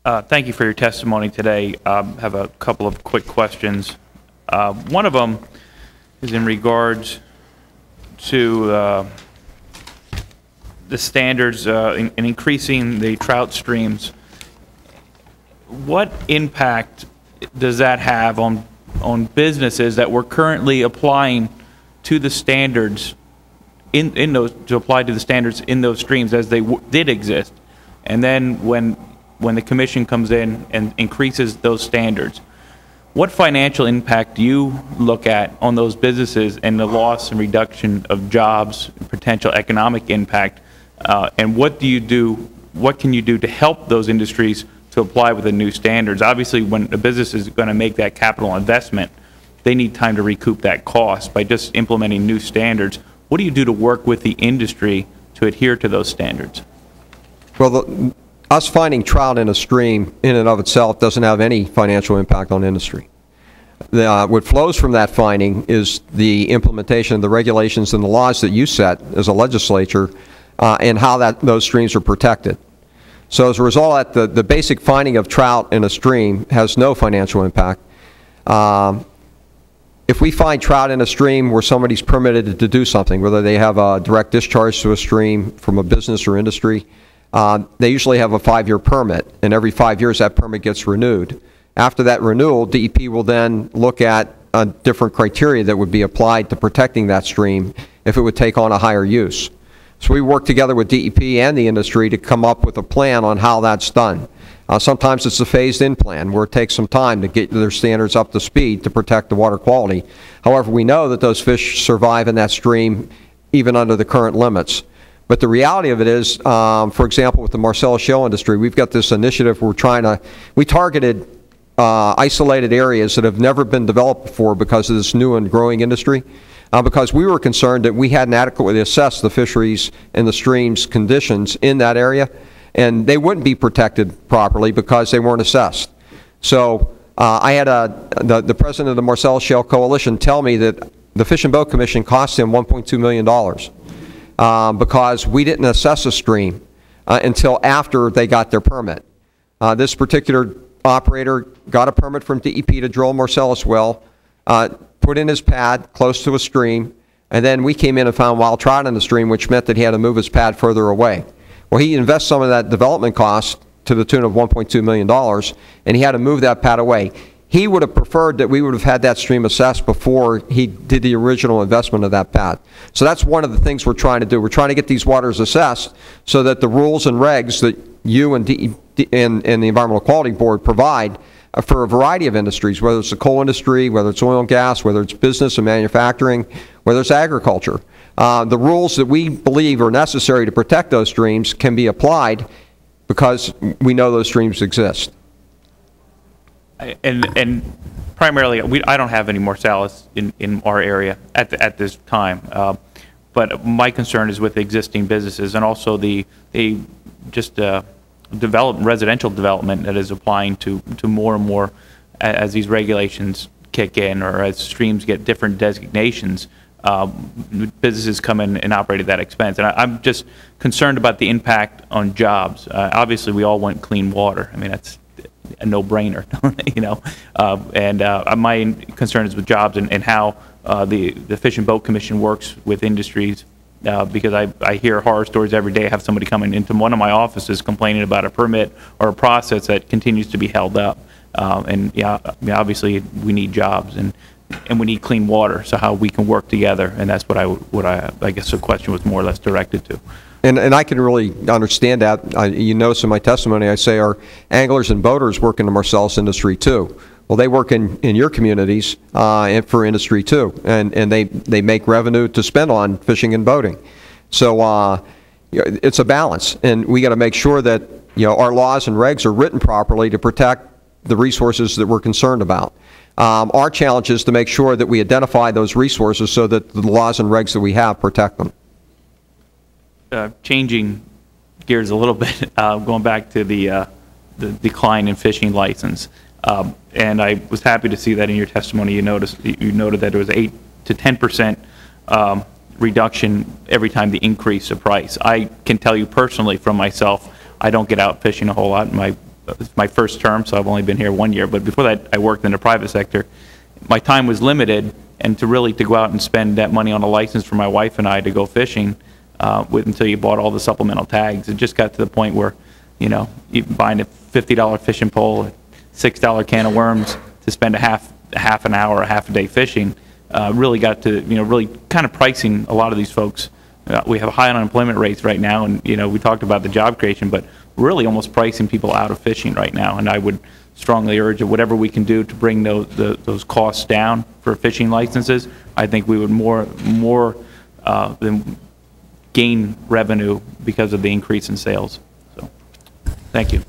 Thank you for your testimony today. I have a couple of quick questions. One of them is in regards to the standards in increasing the trout streams. What impact does that have on businesses that we're currently applying to the standards in those in those streams as they did exist, and then when the commission comes in and increases those standards, what financial impact do you look at on those businesses and the loss and reduction of jobs, potential economic impact, and what can you do to help those industries to apply with the new standards? Obviously, when a business is going to make that capital investment, they need time to recoup that cost by just implementing new standards. What do you do to work with the industry to adhere to those standards? Well, us finding trout in a stream in and of itself doesn't have any financial impact on industry. What flows from that finding is the implementation of the regulations and the laws that you set as a legislature and how those streams are protected. So as a result of that, the basic finding of trout in a stream has no financial impact. If we find trout in a stream where somebody's permitted to do something, whether they have a direct discharge to a stream from a business or industry, they usually have a 5-year permit, and every 5 years that permit gets renewed. After that renewal, DEP will then look at different criteria that would be applied to protecting that stream if it would take on a higher use. So we work together with DEP and the industry to come up with a plan on how that's done. Sometimes it's a phased-in plan where it takes some time to get their standards up to speed to protect the water quality. However, we know that those fish survive in that stream even under the current limits. But the reality of it is, for example, with the Marcellus Shale industry, we've got this initiative we targeted isolated areas that have never been developed before because of this new and growing industry, because we were concerned that we hadn't adequately assessed the fisheries and the streams conditions in that area, and they wouldn't be protected properly because they weren't assessed. So I had the president of the Marcellus Shale Coalition tell me that the Fish and Boat Commission cost him $1.2 million. Because we didn't assess a stream until after they got their permit. This particular operator got a permit from DEP to drill a Marcellus well, put in his pad close to a stream, and then we came in and found wild trout in the stream, which meant that he had to move his pad further away. Well, he invested some of that development cost to the tune of $1.2 million, and he had to move that pad away. He would have preferred that we would have had that stream assessed before he did the original investment of that pad. So that's one of the things we're trying to do. We're trying to get these waters assessed so that the rules and regs that you and the Environmental Quality Board provide for a variety of industries, whether it's the coal industry, whether it's oil and gas, whether it's business and manufacturing, whether it's agriculture. The rules that we believe are necessary to protect those streams can be applied because we know those streams exist. And primarily, I don't have any Marcellus in our area at this time. But my concern is with existing businesses and also the residential development that is applying to more and more as these regulations kick in or as streams get different designations. Businesses come in and operate at that expense. And I'm just concerned about the impact on jobs. Obviously, we all want clean water. I mean, that's a no-brainer, you know. My concern is with jobs and how the Fish and Boat Commission works with industries, because I hear horror stories every day. I have somebody coming into one of my offices complaining about a permit or a process that continues to be held up. Yeah, I mean, obviously we need jobs and we need clean water. So how we can work together, and that's what I guess the question was more or less directed to. And I can really understand that. You notice in my testimony I say our anglers and boaters work in the Marcellus industry too. Well, they work in your communities and for industry too, and they make revenue to spend on fishing and boating. So it's a balance, and we got to make sure that our laws and regs are written properly to protect the resources that we're concerned about. Our challenge is to make sure that we identify those resources so that the laws and regs that we have protect them. Changing gears a little bit, going back to the decline in fishing license, and I was happy to see that in your testimony you noted that there was 8 to 10% reduction every time they increase the price. I can tell you personally from myself, I don't get out fishing a whole lot. My it's my first term, so I've only been here 1 year, but before that, I worked in the private sector. My time was limited, and to go out and spend that money on a license for my wife and I to go fishing until you bought all the supplemental tags, it just got to the point where, you know, you buying a $50 fishing pole, a $6 can of worms to spend a half an hour, a half a day fishing, really got to, you know, really kind of pricing a lot of these folks. We have high unemployment rates right now, and, you know, we talked about the job creation, but really almost pricing people out of fishing right now. And I would strongly urge that whatever we can do to bring those costs down for fishing licenses, I think we would more than gain revenue because of the increase in sales. So, thank you.